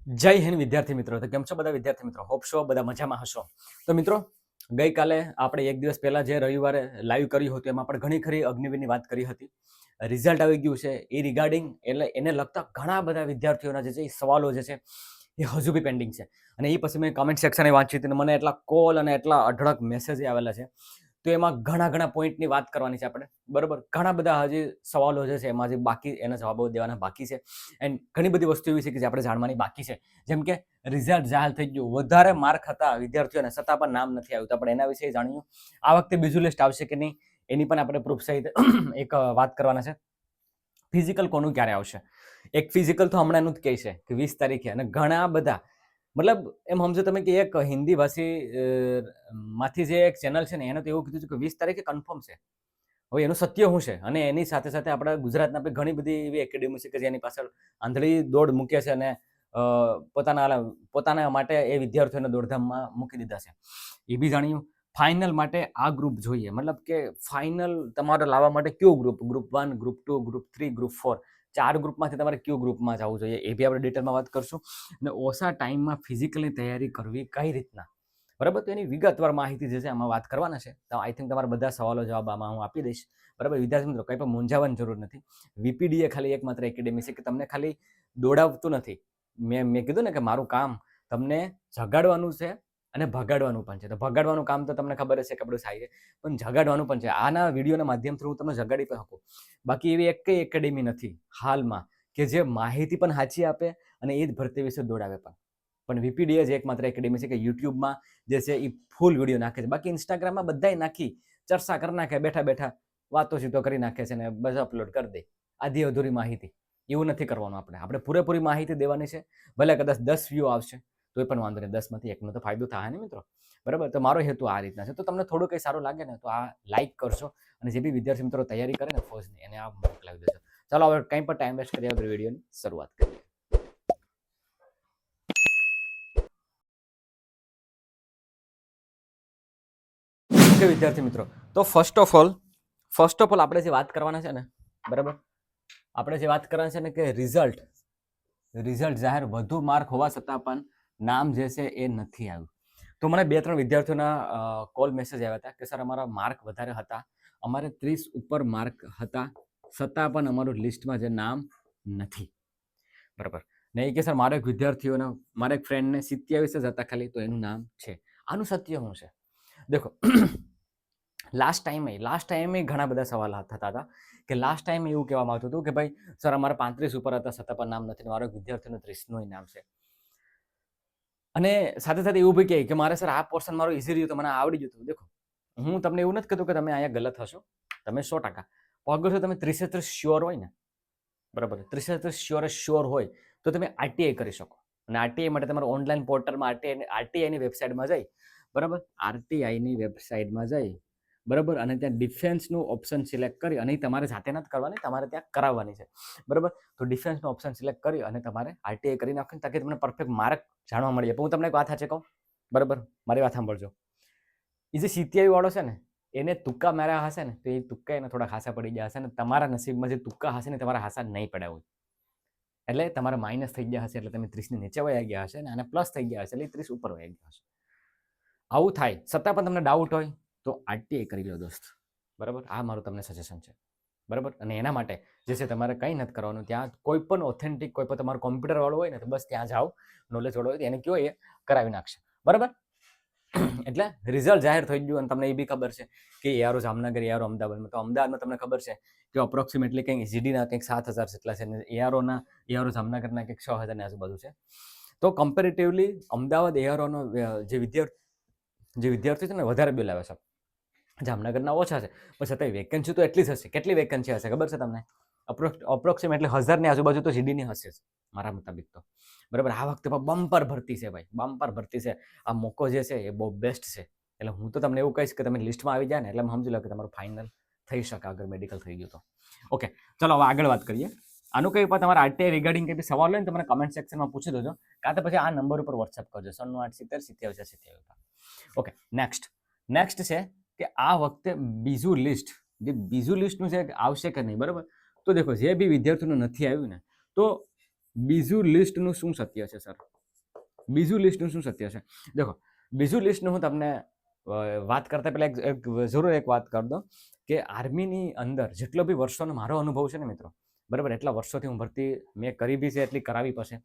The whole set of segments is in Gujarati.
જય હિન્દ વિદ્યાર્થી મિત્રો. તો કેમ છો બધા વિદ્યાર્થી મિત્રો? હોપ છો બધા મજામાં હશો. તો મિત્રો, ગઈકાલે આપણે એક દિવસ પહેલા જે રવિવારે લાઈવ કર્યું હતું એમાં પણ ઘણી ખરી અગ્નિવીરની વાત કરી હતી. રિઝલ્ટ આવી ગયું છે એ રિગાર્ડિંગ એટલે એને લગતા ઘણા બધા વિદ્યાર્થીઓના જે છે એ સવાલો જે છે એ હજુ બી પેન્ડિંગ છે. અને એ પછી મેં કમેન્ટ સેક્શને વાંચી હતી અને મને એટલા કોલ અને એટલા અઢળક મેસેજ આવેલા છે. તો એમાં ઘણા પોઈન્ટની વાત કરવાની છે આપણે, બરાબર. ઘણા બધા હજી સવાલો જે છે એમાં જે બાકી એના જવાબો દેવાના બાકી છે. એન્ડ ઘણી બધી વસ્તુ એવી છે કે જે આપણે જાણવાની બાકી છે. જેમ કે રિઝલ્ટ જાહેર થઈ ગયું, વધારે માર્ક હતા વિદ્યાર્થીઓને છતાં પણ નામ નથી આવ્યું. તો આપણે એના વિશે જાણ્યું. આ વખતે બીજું લિસ્ટ આવશે કે નહીં એની પણ આપણે પ્રૂફ સહિત એક વાત કરવાના છે. ફિઝિકલ કોનું ક્યારે આવશે? એક ફિઝિકલ તો હમણાં જ કહે છે કે 20 તારીખે. અને ઘણા બધા મતલબ એમ સમજો તમે કે એક હિન્દી ભાષી માંથી જે એક ચેનલ છે ને એને તો એવું કીધું છે કે 20 તારીખે કન્ફર્મ છે. હવે એનું સત્ય શું છે? અને એની સાથે સાથે આપણા ગુજરાતના ઘણી બધી એવી એકેડેમી છે કે જેની પાછળ આંધળી દોડ મૂકે છે અને પોતાના માટે એ વિદ્યાર્થીઓને દોડધામમાં મૂકી દીધા છે. એ બી જાણ્યું. ફાઇનલ માટે આ ગ્રુપ જોઈએ, મતલબ કે ફાઇનલ તમારે લાવવા માટે કયો group? Group 1, group 2, group 3, group 4, 4 ગ્રુપમાંથી તમારે કયો ગ્રુપમાં જવું જોઈએ એ બી આપણે ડિટેલમાં વાત કરશું. અને ઓછા ટાઈમમાં ફિઝિકલી તૈયારી કરવી કઈ રીતના, બરાબર. તો એની વિગતવાર માહિતી જે છે આમાં વાત કરવાના છે. તો આઈ થિંક તમારા બધા સવાલો જવાબ આમાં હું આપી દઈશ, બરાબર. વિદ્યાર્થી મિત્રો, કંઈ પણ મૂંઝાવાની જરૂર નથી. વીપીડીએ ખાલી એકમાત્ર એકેડેમી છે કે તમને ખાલી દોડાવતું નથી. મેં કીધું ને કે મારું કામ તમને જગાડવાનું છે અને ભગાડવાનું પણ છે. તો ભગાડવાનું કામ તો તમને ખબર જ છે કે આપણું થાય છે, પણ જગાડવાનું પણ છે. આના વિડીયોના માધ્યમથી હું તમને જગાડી પણ શકું. બાકી એવી એક કઈ એકેડેમી નથી હાલમાં કે જે માહિતી પણ સાચી આપે અને એ જ ભરતી વિશે દોડાવે પણ વીપીડીએ જ એકમાત્ર એકેડેમી છે કે યુટ્યુબમાં જે છે એ ફૂલ વિડીયો નાખે છે. બાકી ઇન્સ્ટાગ્રામમાં બધાય નાખી ચર્ચા કરી નાખે, બેઠા બેઠા વાતો ચીતો કરી નાખે છે ને બસ અપલોડ કરી દે આધી અધૂરી માહિતી. એવું નથી કરવાનું. આપણે પૂરેપૂરી માહિતી દેવાની છે. ભલે કદાચ 10 વ્યૂ આવશે તો એ પણ વાંધો નહીં, 10માંથી એકનો તો ફાયદો થાય ને મિત્રો, બરાબર. તો મારો હેતુ આ રીતના છે. તો તમને થોડું કંઈ સારું લાગે ને તો આ લાઈક કરશો અને જે બી વિદ્યાર્થી મિત્રો તૈયારી કરે ને ફોજની એને આ મોકલાવી દેજો. ચાલો હવે કંઈ પણ ટાઈમ વેસ્ટ કર્યા વગર વિડીયોની શરૂઆત કરીએ. ઓકે વિદ્યાર્થી મિત્રો, તો ફર્સ્ટ ઓફ ઓલ આપણે જે વાત કરવાના છે ને, બરાબર, આપણે જે વાત કરવાના છે ને કે રિઝલ્ટ જાહેર, વધુ માર્ક હોવા છતાં પણ નામ જે છે એ નથી આવ્યું. તો મને 2-3 વિદ્યાર્થીઓના કોલ મેસેજ આવ્યા હતા કે સર અમારા માર્ક વધારે હતા, અમારે 30 ઉપર માર્ક હતા છતાં પણ અમારું લિસ્ટમાં જે નામ નથી, બરાબર. ને એ કે સર મારા એક વિદ્યાર્થીઓના મારા એક ફ્રેન્ડને 27 જ હતા ખાલી, તો એનું નામ છે. આનું સત્ય શું છે? દેખો, લાસ્ટ ટાઈમે ઘણા બધા સવાલ થતા હતા કે લાસ્ટ ટાઈમ એવું કહેવામાં આવતું હતું કે ભાઈ સર અમારા 35 ઉપર હતા છતાં પણ નામ નથી, મારો વિદ્યાર્થીનું 30નું નામ છે. અને સાથે સાથે એવું બી કહે કે મારે સર આ પોર્શન મારો ઇઝી રહ્યું તો મને આવડી ગયું હતું. દેખો, હું તમને એવું નથી કહેતો કે તમે અહીંયા ગલત હશો, તમે 100%. અગર જો તમે 30 શ્યોર હોય ને, બરાબર, 30 શ્યોર હોય તો તમે આરટીઆઈ કરી શકો. અને આરટીઆઈ માટે તમારે ઓનલાઈન પોર્ટલમાં આરટીઆઈની વેબસાઇટમાં જઈ, બરાબર, આરટીઆઈની વેબસાઇટમાં જઈ, બરાબર, અને ત્યાં ડિફેન્સનું ઓપ્શન સિલેક્ટ કરી, અને તમારે જાતે નથી કરવાની, તમારે ત્યાં કરાવવાની છે, બરાબર. તો ડિફેન્સનું ઓપ્શન સિલેક્ટ કરી અને તમારે આરટીઆઈ કરી નાખો તાકે તમને પરફેક્ટ માર્ક જાણવા મળી જાય. પણ હું તમને એક વાત સાચી કહું, બરાબર, મારી વાત સાંભળજો. એ જે સીટીઆઈ વાળો છે ને એને તુક્કા માર્યા હશે ને તો એ તુક્કા એને થોડા ખાસા પડી ગયા હશે ને તમારા નસીબમાં જે તુક્કા હશે ને તમારા હાસા નહીં પડ્યા હોય, એટલે તમારા માઇનસ થઈ ગયા હશે એટલે તમે 30ની નીચે વયા ગયા હશે ને, અને પ્લસ થઈ ગયા હશે એટલે 30 ઉપર વયા ગયા હશે. આવું થાય છતાં પણ તમને ડાઉટ હોય તો આરટીઆઈ કરી લો દોસ્ત, બરાબર. આ મારું તમને સજેશન છે, બરાબર. અને એના માટે જે છે તમારે કંઈ નથી કરવાનું. ત્યાં કોઈ પણ ઓથેન્ટિક કોઈ પણ તમારું કોમ્પ્યુટર વાળું હોય ને તો બસ ત્યાં જાઓ, નોલેજ વાળો હોય એને કયો એ કરાવી નાખશે, બરાબર. એટલે રિઝલ્ટ જાહેર થઈ ગયું અને તમને એ બી ખબર છે કે એઆરઓ જામનગર, એઆરઓ અમદાવાદમાં. તો અમદાવાદમાં તમને ખબર છે કે અપ્રોક્સિમેટલી કંઈક જીડીના કંઈક 7000 જેટલા છે અને એઆરઓ જામનગરના કંઈક 6000 ની આજુબાજુ છે. તો કમ્પેરેટિવલી અમદાવાદ એઆરઓનો જે વિદ્યાર્થી છે ને વધારે બિલ આવે છે, જામનગરના ઓછા છે, પણ છતાંય વેકેન્સી તો એટલી જ હશે. કેટલી વેકેન્સી હશે ખબર છે તમને? અપ્રોક્સિમેટલી 1000ની આજુબાજુ તો જીડીની હશે જ મારા મુતાબિક તો, બરાબર. આ વખતે બમ્પર ભરતી છે ભાઈ, બમ્પર ભરતી છે. આ મોકો જે છે એ બહુ બેસ્ટ છે. એટલે હું તો તમને એવું કહીશ કે તમે લિસ્ટમાં આવી જાય ને એટલે સમજી લો કે તમારું ફાઇનલ થઈ શકે અગર મેડિકલ થઈ ગયું તો. ઓકે, ચલો હવે આગળ વાત કરીએ. આનું કંઈ પણ તમારા આરટીઆઈ રિગાર્ડિંગ કંઈ સવાલ હોય ને તો મને કમેન્ટ સેક્શનમાં પૂછી દેજો, કાં તો પછી આ નંબર ઉપર વોટ્સએપ કરજો 9870 ઓકે. નેક્સ્ટ છે કે આ વખતે બીજું લિસ્ટનું છે આવશે કે નહીં, બરાબર. તો દેખો, જે બી વિદ્યાર્થીનું નથી આવ્યું ને તો બીજું લિસ્ટનું શું સત્ય છે સર? બીજું લિસ્ટનું શું સત્ય છે? દેખો, બીજું લિસ્ટનું હું તમને વાત કરતા પહેલા જરૂર એક વાત કરી દઉં કે આર્મીની અંદર જેટલો બી વર્ષોનો મારો અનુભવ છે ને મિત્રો, બરાબર, એટલા વર્ષોથી હું ભરતી મેં કરી બી છે, એટલી કરાવી પછી.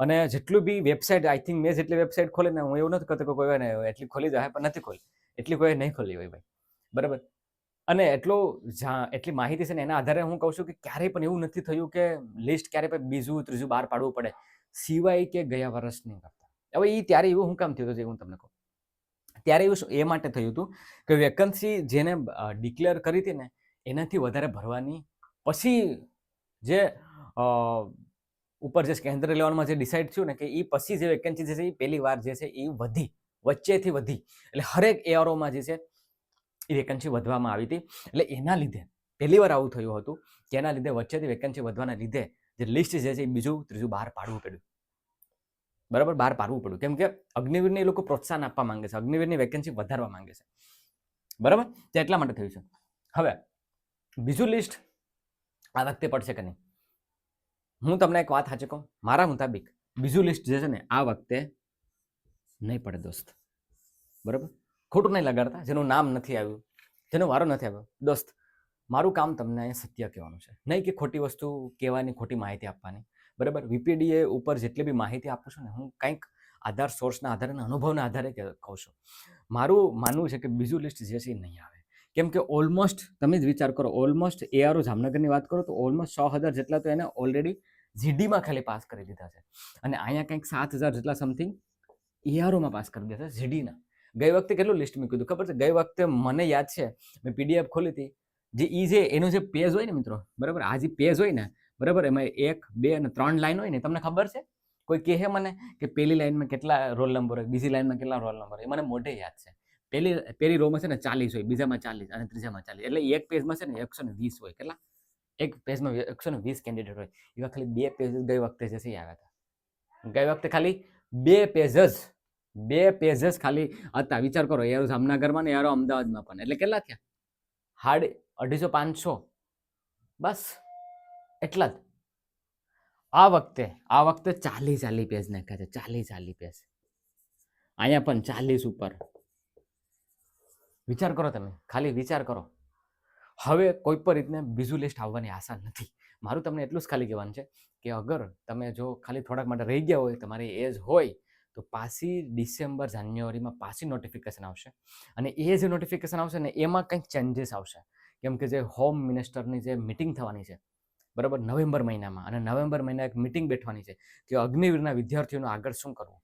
અને જેટલું બી વેબસાઇટ, આઈ થિંક મેં જેટલી વેબસાઇટ ખોલીને, હું એવું નથી કહેતો કે કોઈ ને એટલી ખોલી જાય, પણ નથી ખોલી, એટલી કોઈ નહીં ખોલી હોય ભાઈ, બરાબર. અને એટલી માહિતી છે ને એના આધારે હું કહું છું કે ક્યારેય પણ એવું નથી થયું કે લિસ્ટ ક્યારેય પણ બીજું ત્રીજું બહાર પાડવું પડે, સિવાય કે ગયા વર્ષની કરતા. હવે એ ત્યારે એવું હું કામ થયું હતું, જે હું તમને કહું. ત્યારે એવું એ માટે થયું હતું કે વેકન્સી જેને ડિક્લેર કરી હતી ને એનાથી વધારે ભરવાની, પછી જે ઉપર જે કેન્દ્ર લેવલમાં જે ડિસાઇડ થયું ને કે એ પછી જે વેકેન્સી જે છે એ પહેલી વાર જે છે એ વધી, વચ્ચેથી વધી, એટલે હરેક એઆરઓમાં જે છે એ વેકેન્સી વધવામાં આવી હતી. એટલે એના લીધે પહેલી વાર આવું થયું હતું કે એના લીધે વચ્ચેથી વેકેન્સી વધવાના લીધે જે લિસ્ટ જે છે એ બીજું ત્રીજું બહાર પાડવું પડ્યું, બરાબર, બહાર પાડવું પડ્યું. કેમ કે અગ્નિવીરને એ લોકો પ્રોત્સાહન આપવા માંગે છે, અગ્નિવીરની વેકેન્સી વધારવા માંગે છે, બરાબર, તે એટલા માટે થયું છે. હવે બીજું લિસ્ટ આ વખતે પડશે કે નહીં, હું તમને એક વાત સાચી કહું, મારા મુતાબિક બીજું લિસ્ટ જે છે ને આ વખતે નહીં પડે દોસ્ત, બરાબર. ખોટું નહીં લગાડતા, જેનું નામ નથી આવ્યું, જેનો વારો નથી આવ્યો, દોસ્ત મારું કામ તમને અહીંયા સત્ય કહેવાનું છે, નહીં કે ખોટી વસ્તુ કહેવાની, ખોટી માહિતી આપવાની, બરાબર. વીપીડીએ ઉપર જેટલી બી માહિતી આપું છું ને, હું કંઈક આધાર સોર્સના આધારે, અનુભવના આધારે કહું છું. મારું માનવું છે કે બીજું લિસ્ટ જે છે એ નહીં આવે. કેમ કે ઓલમોસ્ટ તમે જ વિચાર કરો, ઓલમોસ્ટ એઆરઓ જામનગરની વાત કરો તો ઓલમોસ્ટ 100,000 જેટલા તો એને ઓલરેડી જીડીમાં ખાલી પાસ કરી દીધા છે, અને અહીંયા કંઈક 7,000 જેટલા સમથિંગ એઆરઓમાં પાસ કરી દીધા છે જીડીના. ગઈ વખતે કેટલું લિસ્ટ મૂક્યું હતું ખબર છે? ગઈ વખતે મને યાદ છે, મેં પીડીએફ ખોલી હતી, જે એનો જે પેજ હોય ને મિત્રો, બરાબર, આ જે પેજ હોય ને, બરાબર, એમાં 1, 2 અને 3 લાઈન હોય ને, તમને ખબર છે? કોઈ કહે મને કે પહેલી લાઈનમાં કેટલા રોલ નંબર હોય, બીજી લાઈનમાં કેટલા રોલ નંબર હોય, એ મને મોઢે યાદ છે. પહેલી રોમાં છે ને 40 હોય, બીજામાં 40 અને ત્રીજામાં 40, એટલે એક પેજમાં છે ને 120 હોય. કેટલા? એક પેજમાં 120 કેન્ડિડેટ હોય. એવા ખાલી 2 પેજ ગઈ વખતે જે છે એ આવ્યા હતા. ગઈ વખતે ખાલી 2 પેજ જ ખાલી હતા. વિચાર કરો, યાર જામનગરમાં ને યાર અમદાવાદમાં પણ, એટલે કેટલા થયા? 250, 500, બસ એટલા જ. આ વખતે 40 પેજ નાખ્યા છે, 40 પેજ. અહીંયા પણ 40 ઉપર. વિચાર કરો તમે, ખાલી વિચાર કરો. હવે કોઈ પણ રીતને બીજું લિસ્ટ આવવાની આશા નથી. મારું તમને એટલું જ ખાલી કહેવાનું છે કે અગર તમે જો ખાલી થોડાક માટે રહી ગયા હોય, તમારી એજ હોય, તો પાછી ડિસેમ્બર જાન્યુઆરીમાં પાછી નોટિફિકેશન આવશે, અને એ જે નોટિફિકેશન આવશે ને એમાં કંઈક ચેન્જીસ આવશે. કેમ કે જે હોમ મિનિસ્ટરની જે મિટિંગ થવાની છે, બરાબર, નવેમ્બર મહિનામાં, અને નવેમ્બર મહિના એક મિટિંગ બેઠવાની છે કે અગ્નિવીરના વિદ્યાર્થીઓનું આગળ શું કરવું,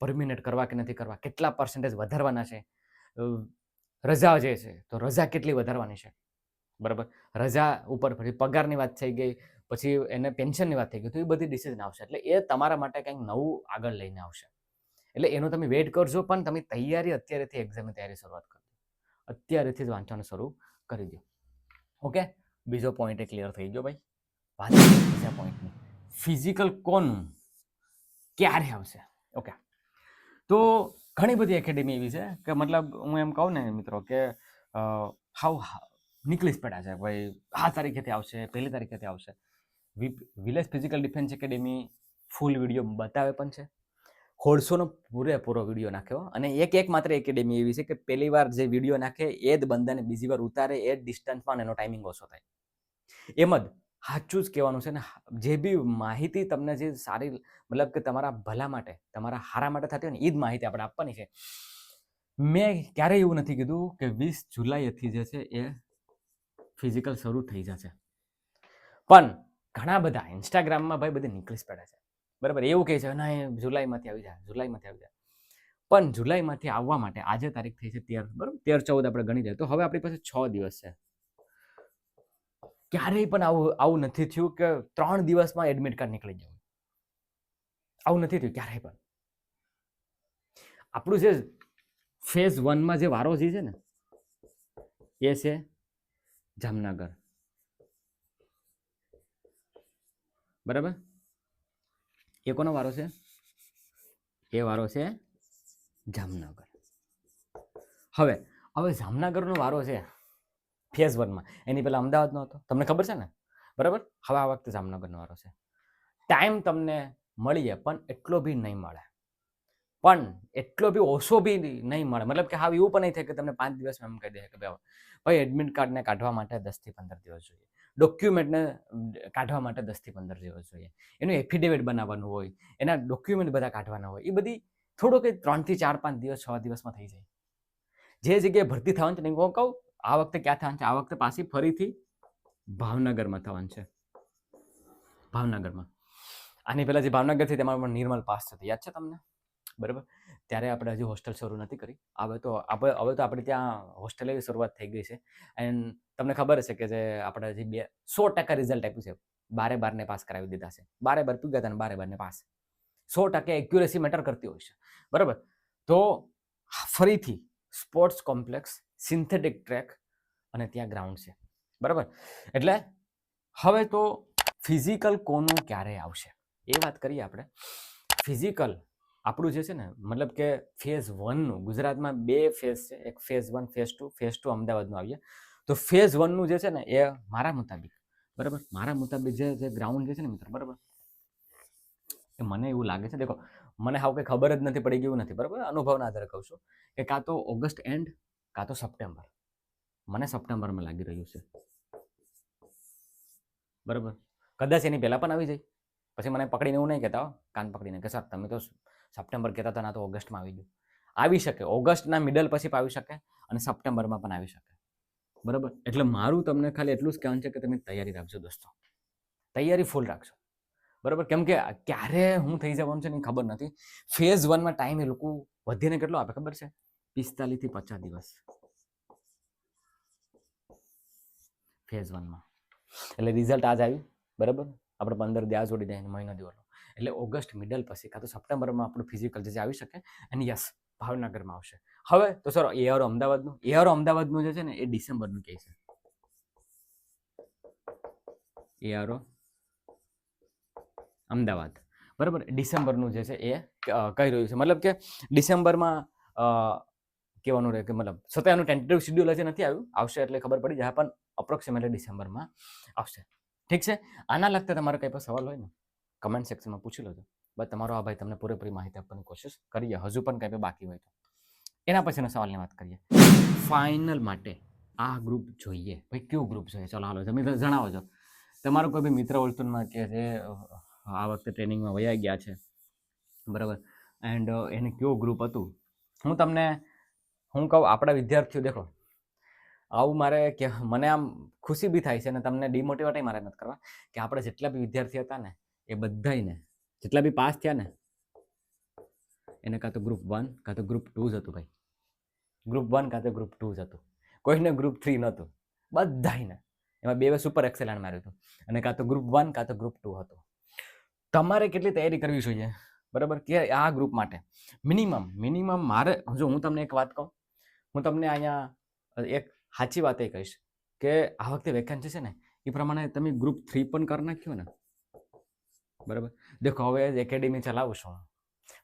પરમિનેટ કરવા કે નથી કરવા, કેટલા પર્સન્ટેજ વધારવાના છે, રજા જે છે તો રજા કેટલી વધારવાની છે, બરાબર, રજા ઉપર પછી પગારની વાત થઈ ગઈ, પછી એને પેન્શનની વાત થઈ ગઈ, તો એ બધી ડિસિઝન આવશે. એટલે એ તમારા માટે કંઈક નવું આગળ લઈને આવશે. એટલે એનો તમે વેઇટ કરજો, પણ તમે તૈયારી અત્યારેથી, એક્ઝામની તૈયારી શરૂઆત કરી દો, અત્યારેથી જ વાંચવાનું શરૂ કરી દો. ઓકે, બીજો પોઈન્ટ એ ક્લિયર થઈ ગયો ભાઈ. વાત બીજા પોઈન્ટની, ફિઝિકલ કોનું ક્યારે આવશે? ઓકે, તો ઘણી બધી એકેડેમી એવી છે કે મતલબ હું એમ કહું ને મિત્રો કે નીકળી જ પડ્યા છે ભાઈ, આ તારીખેથી આવશે, પહેલી તારીખેથી આવશે. Village physical defence academy full video બતાવે પણ છે, 150નો પૂરેપૂરો વિડીયો નાખ્યો, અને એક માત્ર એકેડેમી એવી છે કે પહેલી વાર જે વિડીયો નાખે એ જ બંદાને બીજી વાર ઉતારે, એ જ ડિસ્ટન્સમાં, એનો ટાઈમિંગ ઓછો થાય. એમ જ સાચું જ કહેવાનું છે ને, જે બી માહિતી તમને જે સારી, મતલબ કે તમારા ભલા માટે, તમારા હારા માટે થતી હોય ને, એ જ માહિતી આપણે આપવાની છે. મેં ક્યારેય એવું નથી કીધું કે 20 જુલાઈથી જે છે એ ફિઝિકલ શરૂ થઈ જશે, પણ ઘણા બધા ઇન્સ્ટાગ્રામમાં ભાઈ બધી નીકળી પડે છે, બરાબર, એવું કહે છે ના જુલાઈમાંથી આવી જાય, જુલાઈમાંથી આવી જાય. પણ જુલાઈમાંથી આવવા માટે આજે તારીખ થઈ છે 13, બરાબર, 13, 14 આપણે ગણી જાય તો હવે આપણી પાસે 6 દિવસ છે. ક્યારેય પણ આવું નથી થયું કે 3 દિવસમાં એડમિટ કાર્ડ નીકળી જવું, આવું નથી થયું ક્યારેય પણ. આપણું જે ફેઝ 1માં જે વારો જે છે ને એ છે જામનગર, બરાબર. એ કોનો વારો છે? એ વારો છે જામનગર. હવે જામનગરનો વારો છે ફેઝ 1માં, એની પહેલા અમદાવાદનો હતો, તમને ખબર છે ને, બરાબર. હવે આ વખતે જામનગરનો વારો છે. ટાઈમ તમને મળીએ પણ એટલો બી નહીં મળે, પણ એટલો બી ઓછો બી નહીં મળે. મતલબ કે હા એવું પણ નહીં થાય કે તમને 5 દિવસમાં એમ કહી દે કે ભાઈ એડમિટ કાર્ડને કાઢવા માટે 10 થી 15 દિવસ જોઈએ, ડોક્યુમેન્ટને કાઢવા માટે 10 થી 15 દિવસ જોઈએ, એનું એફિડેવિટ બનાવવાનું હોય, એના ડોક્યુમેન્ટ બધા કાઢવાના હોય, એ બધી થોડુંક 3 થી 4 5 દિવસ 6 દિવસમાં થઈ જાય. જે જગ્યાએ ભરતી થવાનું છે ને હું કહું આ વખતે ક્યાં થવાનું છે, આ વખતે પાછી ફરીથી ભાવનગરમાં થવાનું છે. ભાવનગરમાં આની પહેલા જે ભાવનગરથી તેમાં પણ નિર્મલ પાસ થતી યાદ છે તમને? બરાબર, ત્યારે આપણે હજી હોસ્ટેલ શરૂ નથી કરી. હવે તો આપણે ત્યાં હોસ્ટેલની શરૂઆત થઈ ગઈ છે. એન્ડ તમને ખબર છે કે જે આપણે હજી 100% રિઝલ્ટ આપ્યું છે, 12 ને પાસ કરાવી દીધા છે. 12 પૂગ્યા હતા અને 12 ને પાસ. 100% એક્યુરેસી મેટર કરતી હોય છે. બરાબર, તો ફરીથી સ્પોર્ટ્સ કોમ્પ્લેક્સ, સિન્થેટિક ટ્રેક અને ત્યાં ગ્રાઉન્ડ છે. બરાબર, એટલે હવે તો ફિઝિકલ કોનું ક્યારે આવશે એ વાત કરીએ આપણે. ફિઝિકલ આપણું જે છે ને, મતલબ કે ફેઝ 1નું ગુજરાતમાં 2 ફેઝ છે, એક ફેઝ 1 ફેઝ 2. ફેઝ 2 અમદાવાદનું આવીએ તો ફેઝ 1નું જે છે ને એ મારા મુતાબિક, બરાબર, મારા મુતાબિક જે ગ્રાઉન્ડ જે છે ને મિત્રો, બરાબર, એ મને એવું લાગે છે, દેખો મને હાવ કંઈ ખબર જ નથી પડી ગયું નથી, બરાબર, અનુભવના આધારે કહું છું કે કાં તો ઓગસ્ટ એન્ડ કાં તો સપ્ટેમ્બર. મને સપ્ટેમ્બરમાં લાગી રહ્યું છે. બરાબર, કદાચ એની પહેલાં પણ આવી જાય. પછી મને પકડીને એવું નહીં કહેતા, કાન પકડીને કે સર તમે તો સપ્ટેમ્બર કહેતા હતા, ના તો ઓગસ્ટમાં આવી ગયું. આવી શકે, ઓગસ્ટના મિડલ પછી આવી શકે અને સપ્ટેમ્બરમાં પણ આવી શકે. બરાબર, એટલે મારું તમને ખાલી એટલું જ કહેવાનું છે કે તમે તૈયારી રાખજો દોસ્તો, તૈયારી ફૂલ રાખજો. બરાબર, કેમ કે ક્યારે હું થઈ જવાનું છે ને ખબર નથી. ફેઝ 1માં ટાઈમ એ લોકો વધીને કેટલો આપે ખબર છે? 45 થી 50 દિવસ ફેઝ 1માં. એટલે રિઝલ્ટ આજ આવ્યું, બરાબર, આપણે 15 દી આ જોડી દઈએ, મહિનો દિવસ, એટલે ઓગસ્ટ મિડલ પછી કાં તો સપ્ટેમ્બરમાં આપણું ફિઝિકલ જે આવી શકે. અને યસ, ભાવનગરમાં આવશે. હવે તો સર એઆરઓ અમદાવાદનું જે છે ને એ ડિસેમ્બરનું કહે છે. એઆરઓ અમદાવાદ, બરાબર, ડિસેમ્બરનું જે છે એ કહી રહ્યું છે. મતલબ કે ડિસેમ્બરમાં કહેવાનું રહે કે મતલબ છતાં એનું ટેન્ટેટિવ શેડ્યુલ હજી નથી આવ્યું, આવશે એટલે ખબર પડી જાય, પણ અપ્રોક્સિમેટલી ડિસેમ્બરમાં આવશે. ઠીક છે, આના લગતા તમારો કંઈ પણ સવાલ હોય ને કમેન્ટ સેક્શનમાં પૂછી લેજો. બસ તમારો આ ભાઈ તમને પૂરેપૂરી માહિતી આપવાની કોશિશ કરીએ, હજુ પણ કંઈ બાકી હોય તો. એના પછીના સવાલની વાત કરીએ. ફાઇનલ માટે આ ગ્રુપ જોઈએ, ભાઈ કયું ગ્રુપ જોઈએ? ચલો હાલો તમે જણાવો છો. તમારો કોઈ બી મિત્ર વર્તુળમાં કે જે આ વખતે ટ્રેનિંગમાં વયા ગયા છે, બરાબર, એન્ડ એને કયો ગ્રુપ હતું, હું કહું આપણા વિદ્યાર્થીઓ દેખો, આવું મારે કે મને આમ ખુશી બી થાય છે અને તમને ડિમોટિવેટ મારે નથી કરવા કે આપણે જેટલા બી વિદ્યાર્થી હતા ને એ બધાને જેટલા બી પાસ થયા ને એને કાં તો ગ્રુપ 1 કાં તો ગ્રુપ 2 જ હતું. ભાઈ ગ્રુપ 1 કાં તો ગ્રુપ 2 જ હતું, કોઈને ગ્રુપ 3 નહોતું, બધાને. એમાં 2 સુપર એક્સેલન્ટ માર્યું હતું અને કાં તો ગ્રુપ 1 કાં તો ગ્રુપ 2 હતું. તમારે કેટલી તૈયારી કરવી જોઈએ, બરાબર, કે આ ગ્રુપ માટે મિનિમમ મારે, જો હું તમને એક વાત કહું, હું તમને અહીંયા એક સાચી વાત એ કહીશ કે આ વખતે વેકેન્સી છે ને એ પ્રમાણે તમે ગ્રુપ 3 પણ કરી નાખ્યો ને, બરાબર. દેખો હવે એકેડેમી ચલાવું છું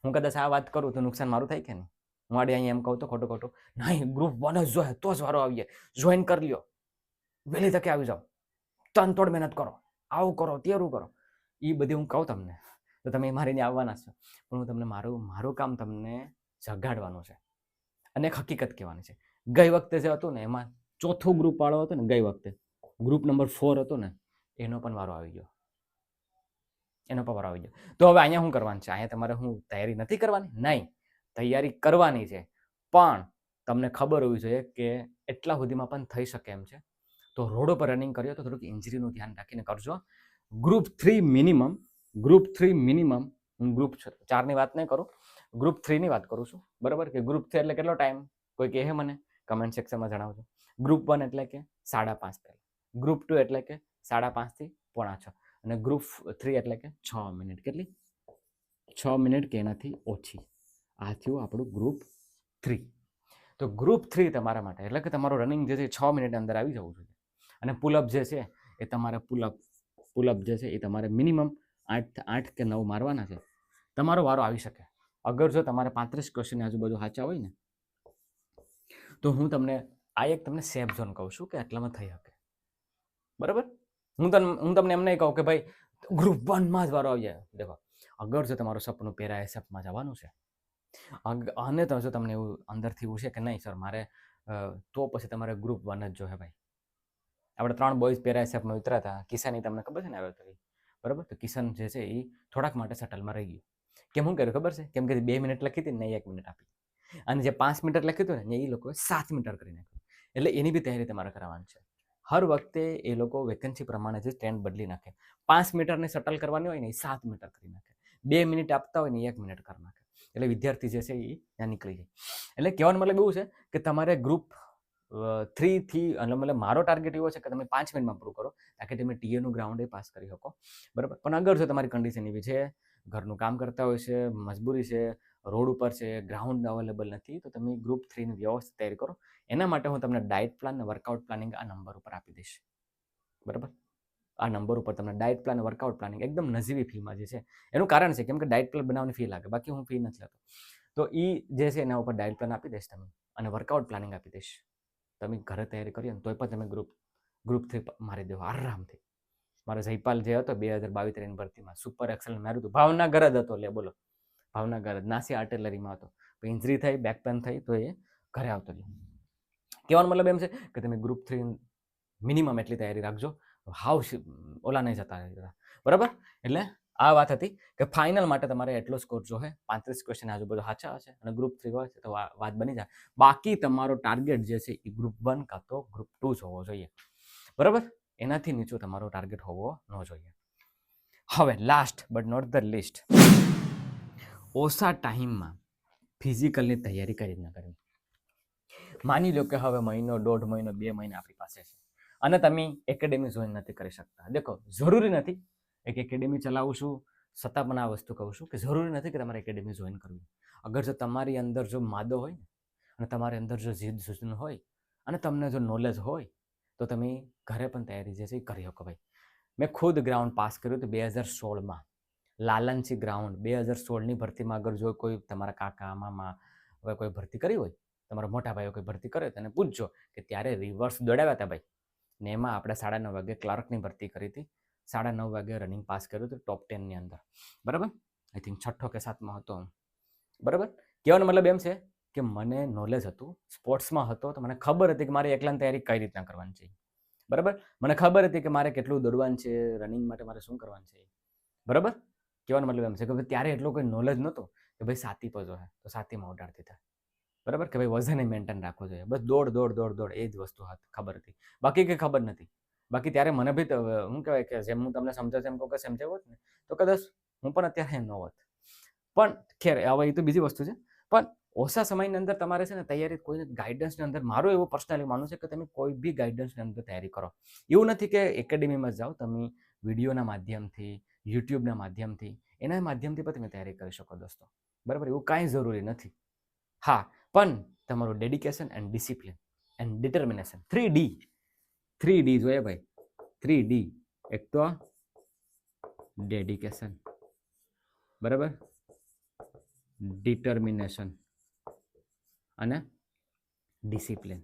હું, કદાચ આ વાત કરું તો નુકસાન મારું થાય કે નહીં? હું આડે અહીંયા એમ કહું તો ખોટું નહીં, ગ્રુપ 1 જ જોઈએ તો જ વારો આવીએ, જોઈન કરી લ્યો, વહેલી તકે આવી જાઓ, તનતોડ મહેનત કરો, આવું કરો તેરું કરો, એ બધી હું કહું તમને તો તમે મારીને આવવાના છો. પણ હું તમને મારું કામ તમને જગાડવાનું છે અને એક હકીકત કહેવાની છે. ગઈ વખતે જે હતું ને એમાં ચોથો ગ્રુપ વાળો હતો ને, ગઈ વખતે ગ્રુપ નંબર 4 હતો ને, એનો પણ વારો આવી ગયો. તો હવે અહીંયા શું કરવાનું છે? અહીંયા તમારે હું તૈયારી નથી કરવાની? નહીં, તૈયારી કરવાની છે, પણ તમને ખબર હોવી જોઈએ કે એટલા સુધીમાં પણ થઈ શકે એમ છે. તો રોડ ઉપર રનિંગ કર્યો તો થોડુંક ઇન્જરીનું ધ્યાન રાખીને કરજો. ગ્રુપ 3 મિનિમમ, હું ગ્રુપ 4ની વાત નહીં કરું, ગ્રુપ 3ની વાત કરું છું, બરાબર. કે ગ્રુપ 3 એટલે કેટલો ટાઈમ કોઈ કહે મને કમેન્ટ સેક્શનમાં જણાવજો. ગ્રુપ 1 એટલે કે 5:30 પહેલા, ગ્રુપ 2 એટલે કે 5:30 થી 5:45, અને ગ્રુપ 3 એટલે કે 6 મિનિટ. કેટલી? 6 મિનિટ કે એનાથી ઓછી. આ થયું આપણું ગ્રુપ 3. તો ગ્રુપ 3 તમારા માટે એટલે કે તમારો રનિંગ જે છે 6 મિનિટ અંદર આવી જવું જોઈએ. અને પુલઅપ જે છે એ તમારે પુલઅપ જે છે એ તમારે મિનિમમ 8 કે 9 મારવાના છે. તમારો વારો આવી શકે. અગર જો તમારે 35 ક્વેશ્ચન આજુબાજુ સાચા હોય ને તો હું તમને સેફ ઝોન કહું છું કે આટલામાં થઈ શકે, બરાબર. હું તમને એમ નહીં કહું કે ભાઈ ગ્રુપ 1માં જ વારો આવી જાય. દેખો, અગર જો તમારું સપનું પેરા એસએફમાં જવાનું છે, અને તો જો તમને એવું અંદરથી એવું છે કે નહીં સર મારે તો પછી તમારે ગ્રુપ 1 જ જોઈએ ભાઈ. આપણે 3 બોયઝ પેરા હિસાબમાં ઉતર્યા હતા. કિસાની તમને ખબર છે ને આવ્યો હતો બરાબર. તો કિશન જે છે એ થોડાક માટે શટલમાં રહી ગયું. કેમ શું કર્યું ખબર છે? કેમ કે 2 મિનિટ લખી હતી ને 1 મિનિટ આપી. અને જે 5 મીટર લખ્યું હતું ને એ લોકોએ 7 મીટર કરી નાખ્યું. એટલે એની બી તૈયારી તમારે કરવાની છે. હર વખતે એ લોકો વેકન્સી પ્રમાણે જે ટ્રેન્ડ બદલી નાખે. 5 મીટરની શટલ કરવાની હોય ને એ 7 મીટર કરી નાખે. 2 મિનિટ આપતા હોય ને 1 મિનિટ કરી નાખે. એટલે વિદ્યાર્થી જે છે એ ત્યાં નીકળી જાય. એટલે કહેવાનો મતલબ એવું છે કે તમારે ગ્રુપ 3 થી મતલબ મારો ટાર્ગેટ એવો છે કે તમે 5 મિનિટમાં પૂરું કરો તાકે તમે ટીએનું ગ્રાઉન્ડ પાસ કરી શકો બરાબર. પણ અગર જો તમારી કન્ડિશન એવી છે, ઘરનું કામ કરતા હોય છે, મજબૂરી છે, રોડ ઉપર છે, ગ્રાઉન્ડ અવેલેબલ નથી, તો તમે ગ્રુપ 3ની વ્યવસ્થિત તૈયારી કરો. એના માટે હું તમને ડાયટ પ્લાન અને વર્કઆઉટ પ્લાનિંગ આ નંબર ઉપર આપી દઈશ બરાબર. આ નંબર ઉપર તમને ડાયટ પ્લાન વર્કઆઉટ પ્લાનિંગ એકદમ નજીવી ફીમાં જે છે. એનું કારણ છે કેમ કે ડાયટ પ્લાન બનાવવાની ફી લાગે, બાકી હું ફી નથી લેતો. તો એ જે છે એના ઉપર ડાયટ પ્લાન આપી દઈશ તમે અને વર્કઆઉટ પ્લાનિંગ આપી દઈશ. તમે ઘરે તૈયારી કરી ને તોય પણ તમે ગ્રુપ 3 મારી દેવો આરામથી. મારો જયપાલ જે હતો 2022-23 ભરતીમાં સુપર એક્સલ માર્યું હતું. ભાવનગર જ હતો, લે બોલો, ભાવનગર જ નાસી આર્ટિલરીમાં હતો. ઇન્જરી થઈ, બેક પેન થઈ તો એ ઘરે આવતો રહ્યો. કહેવાનો મતલબ એમ છે કે તમે ગ્રુપ 3 મિનિમમ એટલી તૈયારી રાખજો. હાવ ઓલા નહીં જતા રહેતા બરાબર. એટલે આ વાત હતી કે ફાઇનલ માટે તમારે એટલો સ્કોર જો હે 35 ક્વેશ્ચન આજુબાજુ સાચા હશે અને ગ્રુપ 3 હોય તો વાત બની જાય. બાકી તમારો ટાર્ગેટ જે છે એ ગ્રુપ 1 કાં તો ગ્રુપ 2 જ હોવો જોઈએ બરાબર. એનાથી નીચો તમારો ટાર્ગેટ હોવો ન જોઈએ. હવે last but not the least, ઓછા ટાઈમમાં ફિઝિકલની તૈયારી કઈ રીતના કરવી. માની લો કે હવે મહિનો, 1.5 મહિનો, 2 મહિના આપણી પાસે છે અને તમે એકેડેમી જોઈન નથી કરી શકતા. દેખો, જરૂરી નથી એક એકેડેમી ચલાવું છું છતાં પણ આ વસ્તુ કહું છું કે જરૂરી નથી કે તમારે એકેડેમી જોઈન કરવી. અગર જો તમારી અંદર જો માદો હોય ને અને તમારી અંદર જો જીદ જુજન હોય અને તમને જો નોલેજ હોય તો તમે ઘરે પણ તૈયારી જે છે એ કરી શકો ભાઈ. મેં ખુદ ગ્રાઉન્ડ પાસ કર્યું હતું 2016માં, લાલનસી ગ્રાઉન્ડ. 2016ની ભરતીમાં અગર જો કોઈ તમારા કાકા મામા હવે કોઈ ભરતી કરી હોય, તમારા મોટા ભાઈઓ કોઈ ભરતી કરે તો એને પૂછજો કે ત્યારે રિવર્સ દોડાવ્યા હતા ભાઈ. ને એમાં આપણે 9:30 વાગે ક્લાર્કની ભરતી કરી હતી. 9:30 વાગે રનિંગ પાસ કર્યું હતું ટોપ 10ની અંદર બરાબર. આઈ થિંક 6ઠ્ઠો કે 7મો હતો બરાબર. કહેવાનો મતલબ એમ છે કે મને નોલેજ હતું, સ્પોર્ટ્સમાં હતો, તો મને ખબર હતી કે મારે એકલાની તૈયારી કઈ રીતના કરવાની છે બરાબર. મને ખબર હતી કે મારે કેટલું દોડવાનું છે, રનિંગ માટે મારે શું કરવાનું છે બરાબર. કહેવાનો મતલબ એમ છે કે ત્યારે એટલો કોઈ નોલેજ નહોતો કે ભાઈ સાતી પજો હે તો સાતીમાં ઉડાડતી થાય બરાબર, કે ભાઈ વજન મેન્ટેન રાખવો જોઈએ. બસ દોડ દોડ દોડ દોડ એ જ વસ્તુ ખબર હતી, બાકી કંઈ ખબર નથી. બાકી ત્યારે મને બી શું કહેવાય કે જેમ હું તમને સમજાવ એમ કહું કે સમજાવ્યો હોત ને તો કદાચ હું પણ અત્યારે ન હોત. પણ ખેર હવે એ તો બીજી વસ્તુ છે. પણ ઓછા સમયની અંદર તમારે છે ને તૈયારી કોઈ ગાઈડન્સની અંદર, મારું એવું પર્સનલી માનવું છે કે તમે કોઈ બી ગાઈડન્સની અંદર તૈયારી કરો. એવું નથી કે એકેડેમીમાં જાઓ, તમે વિડીયોના માધ્યમથી, યુટ્યુબના માધ્યમથી, એના માધ્યમથી પણ તમે તૈયારી કરી શકો દોસ્તો બરાબર. એવું કાંઈ જરૂરી નથી. હા, પણ તમારું dedication and discipline and determination, 3D જોઈએ ભાઈ. 3D, એક તો ડેડિકેશન બરાબર, ડિટર્મિનેશન અને ડિસિપ્લિન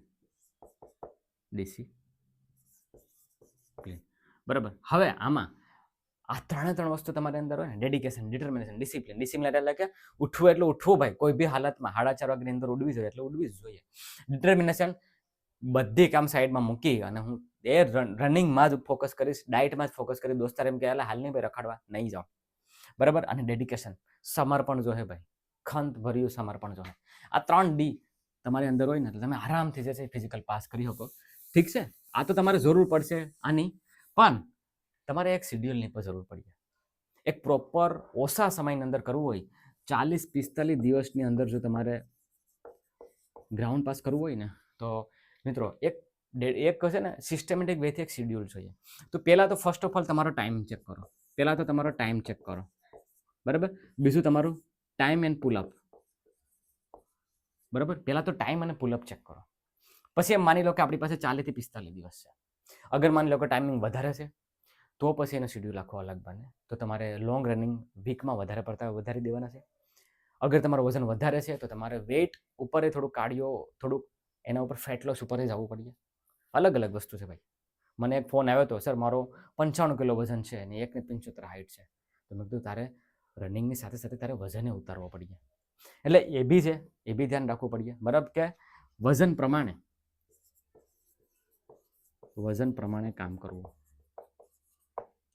બરાબર. હવે આમાં આ 3 વસ્તુ તમારી અંદર હોય ને, ડેડિકેશન, ડિટર્મિનેશન, ડિસિપ્લિન. એટલે કે ઉઠવું એટલે ઉઠવું ભાઈ, કોઈ બી હાલતમાં 4:30 વાગ્યાની અંદર ઉડવી જોઈએ એટલે ઉડવી જ જોઈએ. ડિટર્મિનેશન, બધી કામ સાઈડમાં મૂકી અને હું એ રનિંગમાં જ ફોકસ કરીશ, ડાયટમાં જ ફોકસ કરીશ. દોસ્તાર એમ કે હાલ નહીં ભાઈ રખડવા નહીં જાઓ બરાબર. અને ડેડિકેશન, સમર્પણ જો હે ભાઈ, ખંત ભર્યું સમર્પણ જો હે. આ 3D તમારી અંદર હોય ને તો તમે આરામથી જે છે ફિઝિકલ પાસ કરી શકો. ઠીક છે, આ તો તમારે જરૂર પડશે આની, પણ તમારે એક શેડ્યુલની પણ જરૂર પડી. એક પ્રોપર ઓછા સમયની અંદર કરવું હોય, 40-45 દિવસની અંદર જો તમારે ગ્રાઉન્ડ પાસ કરવું હોય ને તો મિત્રો એક છે ને સિસ્ટમેટિક વેથી એક શેડ્યુલ જોઈએ. તો પહેલાં તો ફર્સ્ટ ઓફ ઓલ તમારો ટાઈમ ચેક કરો. બરાબર. બીજું તમારું ટાઈમ એન્ડ પુલઅપ બરાબર. પહેલાં તો ટાઈમ અને પુલઅપ ચેક કરો. પછી એમ માની લો કે આપણી પાસે 40-45 દિવસ છે. અગર માની લો કે ટાઈમિંગ વધારે છે તો પછી એનો શેડ્યુલ આખો અલગ બને. તો તમારે લોંગ રનિંગ વીકમાં વધારી દેવાના છે. અગર તમારું વજન વધારે છે તો તમારે વેઇટ ઉપર થોડું કાર્ડિયો, થોડુંક એના ઉપર ફેટ લોસ ઉપર જવું પડે. અલગ અલગ વસ્તુ છે ભાઈ. મને એક ફોન આવ્યો હતો, સર મારો 95 કિલો વજન છે અને 1.75 હાઇટ છે. તો મેં કીધું તારે રનિંગની સાથે સાથે તારે વજને ઉતારવો પડીએ એટલે એ બી છે, એ બી ધ્યાન રાખવું પડે બરાબર, કે વજન પ્રમાણે કામ કરવું,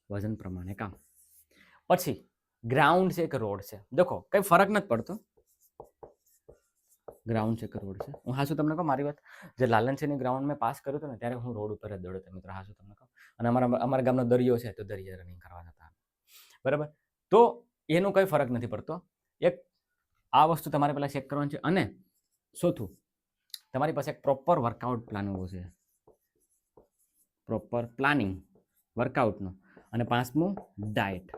વજન પ્રમાણે કામ. પછી ગ્રાઉન્ડ છે કે રોડ છે, દેખો કઈ ફરક નથી પડતો, ગ્રાઉન્ડ છે કે રોડ છે. હું હાસું તમને કહું મારી વાત, જે લાલન છે ગ્રાઉન્ડ મેં પાસ કર્યું હતું ને ત્યારે હું રોડ ઉપર જ દોડ્યો હતો મિત્રો, હાસું તમને કહું. અને અમારા ગામનો દરિયો છે તો દરિયે રનિંગ કરવા જતા બરાબર. તો એનો કઈ ફરક નથી પડતો. એક આ વસ્તુ તમારે પહેલા ચેક કરવાની છે. અને ચોથું, તમારી પાસે એક પ્રોપર વર્કઆઉટ પ્લાન હોવો છે, પ્રોપર પ્લાનિંગ વર્કઆઉટનું. અને પાંચમું ડાયટ.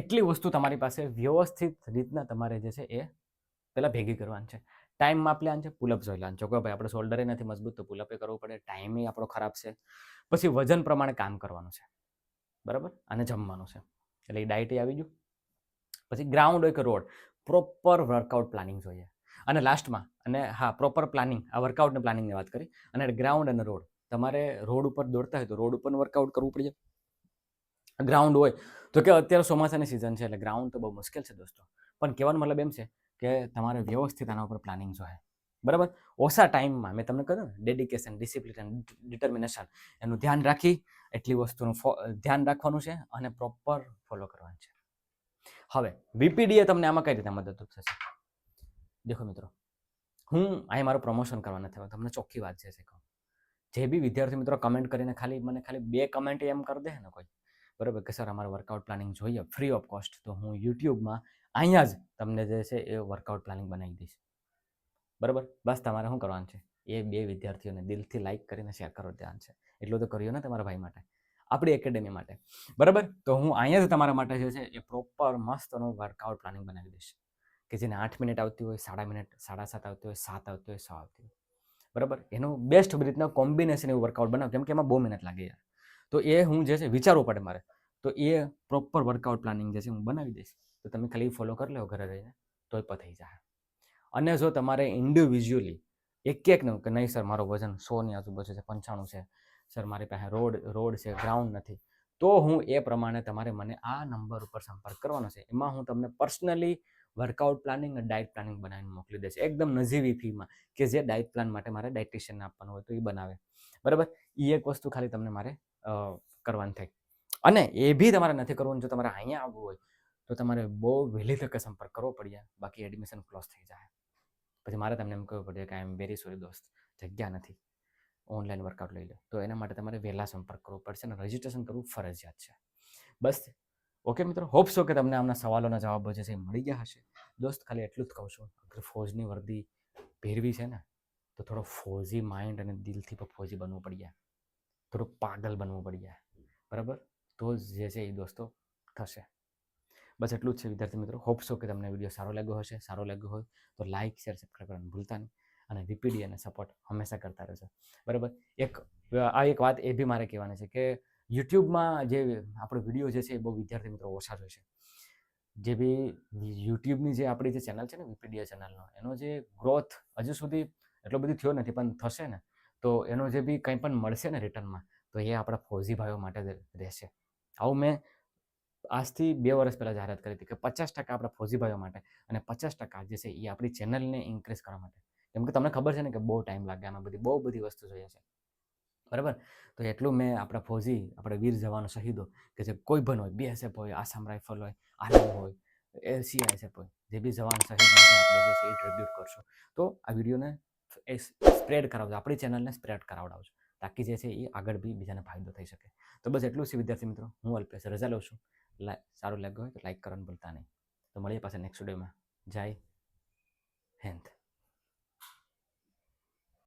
એટલી વસ્તુ તમારી પાસે વ્યવસ્થિત રીતના તમારે જે છે એ પેલા ભેગી કરવાની છે. ટાઈમ માપ લેવાનું છે, પુલઅપ જોઈ લેવાનું છે કે ભાઈ આપણે શોલ્ડરે નથી મજબૂત તો પુલઅપે કરવું પડે, ટાઈમે આપણો ખરાબ છે. પછી વજન પ્રમાણે કામ કરવાનું છે બરાબર, અને જમવાનું છે. એટલે એ ડાયટ આવી ગયું. પછી ગ્રાઉન્ડ હોય કે રોડ, પ્રોપર વર્કઆઉટ પ્લાનિંગ જોઈએ. અને લાસ્ટમાં, અને હા પ્રોપર પ્લાનિંગ, આ વર્કઆઉટની પ્લાનિંગની વાત કરી. અને ગ્રાઉન્ડ અને રોડ, તમારે રોડ ઉપર દોડતા હોય તો રોડ ઉપર વર્કઆઉટ કરવું પડે. ગ્રાઉન્ડ હોય તો કે અત્યારે ચોમાસાની સિઝન છે એટલે ગ્રાઉન્ડ તો બહુ મુશ્કેલ છે દોસ્તો. પણ કહેવાનો મતલબ એમ છે કે તમારે વ્યવસ્થિત આના ઉપર પ્લાનિંગ જોઈએ બરાબર. ઓછા ટાઈમમાં મેં તમને કહ્યું ને, ડેડિકેશન, ડિસિપ્લિન, ડિટર્મિનેશન, એનું ધ્યાન રાખી એટલી વસ્તુનું ધ્યાન રાખવાનું છે અને પ્રોપર ફોલો કરવાનું છે. હવે વીપીડીએ તમને આમાં કઈ રીતે મદદરૂપ થશે? દેખો મિત્રો, હું અહીં મારું પ્રમોશન કરવા નથી આવ્યો, તમને ચોખ્ખી વાત છે કહું. જે બી વિદ્યાર્થી મિત્રો કમેન્ટ કરીને મને ખાલી 2 કમેન્ટ એમ કરી દે ને કોઈ, બરાબર, કે સર અમારે વર્કઆઉટ પ્લાનિંગ જોઈએ ફ્રી ઓફ કોસ્ટ, તો હું યુટ્યુબમાં અહીંયા જ તમને જે છે એ વર્કઆઉટ પ્લાનિંગ બનાવી દઈશ બરાબર. બસ તમારે શું કરવાનું છે, એ 2 વિદ્યાર્થીઓને દિલથી લાઈક કરીને શેર કરો ધ્યાન છે. એટલું તો કર્યું ને તમારા ભાઈ માટે, આપણી એકેડેમી માટે બરાબર. તો હું અહીંયા જ તમારા માટે જે છે એ પ્રોપર મસ્તનું વર્કઆઉટ પ્લાનિંગ બનાવી દઈશ, કે જેને 8 મિનિટ આવતી હોય, 7 મિનિટ, 7.5 આવતી હોય, 7 આવતી હોય, 6 આવતી હોય બરાબર. એનું બેસ્ટ રીતના કોમ્બિનેશન એવું વર્કઆઉટ બનાવ, કેમ કે એમાં 2 મિનિટ લાગે યાર. તો એ હું જે છે વિચારવું પડે મારે, તો એ પ્રોપર વર્કઆઉટ પ્લાનિંગ જે છે હું બનાવી દઈશ. તો તમે ખાલી ફોલો કરી લો ઘરે રહીને તોય પતી જાય. અને જો તમારે ઇન્ડિવિજ્યુઅલી એકનું કે નહીં સર મારો વજન 100ની આજુબાજુ છે, 95 છે, સર મારી પાસે રોડ છે, ગ્રાઉન્ડ નથી, તો હું એ પ્રમાણે તમારે મને આ નંબર ઉપર સંપર્ક કરવાનો છે. એમાં હું તમને પર્સનલી વર્કઆઉટ પ્લાનિંગ અને ડાયટ પ્લાનિંગ બનાવીને મોકલી દઈશ એકદમ નજીવી ફીમાં, કે જે ડાયટ પ્લાન માટે મારે ડાયટિશિયનને આપવાનું હોય તો એ બનાવે બરાબર. એ એક વસ્તુ ખાલી તમને મારે કરવાની થાય. અને એ બી તમારે નથી કરવું, જો તમારે અહીંયા આવવું હોય તો તમારે બહુ વહેલી તકે સંપર્ક કરવો પડે, બાકી એડમિશન ક્લોઝ થઈ જાય. પછી મારે તમને એમ કહેવું પડે કે આઈ એમ વેરી સોરી દોસ્ત, જગ્યા નથી, ઓનલાઈન વર્કઆઉટ લઈ લો. તો એના માટે તમારે વહેલા સંપર્ક કરવો પડશે અને રજીસ્ટ્રેશન કરવું ફરજિયાત છે. બસ ઓકે મિત્રો, હોપ છો કે તમને આમના સવાલોના જવાબો જે છે એ મળી ગયા હશે. દોસ્ત ખાલી એટલું જ કહું છું, અગર ફૌજની વર્દી પહેરવી છે ને તો થોડો ફૌજી માઇન્ડ અને દિલથી પણ ફૌજી બનવું પડી, થોડું પાગલ બનવું પડી બરાબર. તો જે છે એ દોસ્તો થશે. બસ એટલું જ છે વિદ્યાર્થી મિત્રો. હોપ છો કે તમને વિડીયો સારો લાગ્યો હશે. સારો લાગ્યો હોય તો લાઇક, શેર, સબસ્ક્રાઈબ કરવાનું ભૂલતા નહીં. અને વીપીડીએને સપોર્ટ હંમેશા કરતા રહેજો બરાબર. એક વાત એ બી મારે કહેવાની છે કે યુટ્યુબમાં જે આપણો વિડીયો જે છે એ બહુ વિદ્યાર્થી મિત્રો ઓછા જોઈ છે. જે બી યુટ્યુબની જે આપણી જે ચેનલ છે ને વીપીડીએ ચેનલનો, એનો જે ગ્રોથ હજુ સુધી એટલો બધો થયો નથી, પણ થશે ને તો એનો જે બી કંઈ પણ મળશે ને રિટર્નમાં તો એ આપણા ફૌજી ભાઈઓ માટે રહેશે. આવું મેં આજથી 2 વર્ષ પહેલાં જાહેરાત કરી હતી કે 50% આપણા ફૌજી ભાઈઓ માટે અને 50% જે છે એ આપણી ચેનલને ઇન્ક્રીઝ કરવા માટે. કેમ કે તમને ખબર છે ને કે બહુ ટાઈમ લાગે, આમાં બહુ બધી વસ્તુ જોઈએ છે બરાબર. તો એટલું મેં આપણા ફૌજી, આપણા વીર જવાનો શહીદો કે જે કોઈ પણ હોય, બીએસએફ હોય, આસામ રાઇફલ હોય, આર્મી હોય, સીઆઈએસએફ હોય, જે બી જવાન શહીદ માટે આપણે જે છે એ ટ્રિબ્યુટ કરશું. તો આ વિડીયોને સ્પ્રેડ કરાવજો, આપણી ચેનલને સ્પ્રેડ કરાવડાવજો, તાકી જે છે એ આગળ બી બીજાને ફાયદો થઈ શકે. તો બસ એટલું છે વિદ્યાર્થી મિત્રો. હું અલ્પેશ રજા લઉં છું. સારું લાગ્યું હોય તો લાઈક કરવાનું ભૂલતા નહીં. તો મળીએ પાછા નેક્સ્ટ વિડીયોમાં. જય હિન્દ.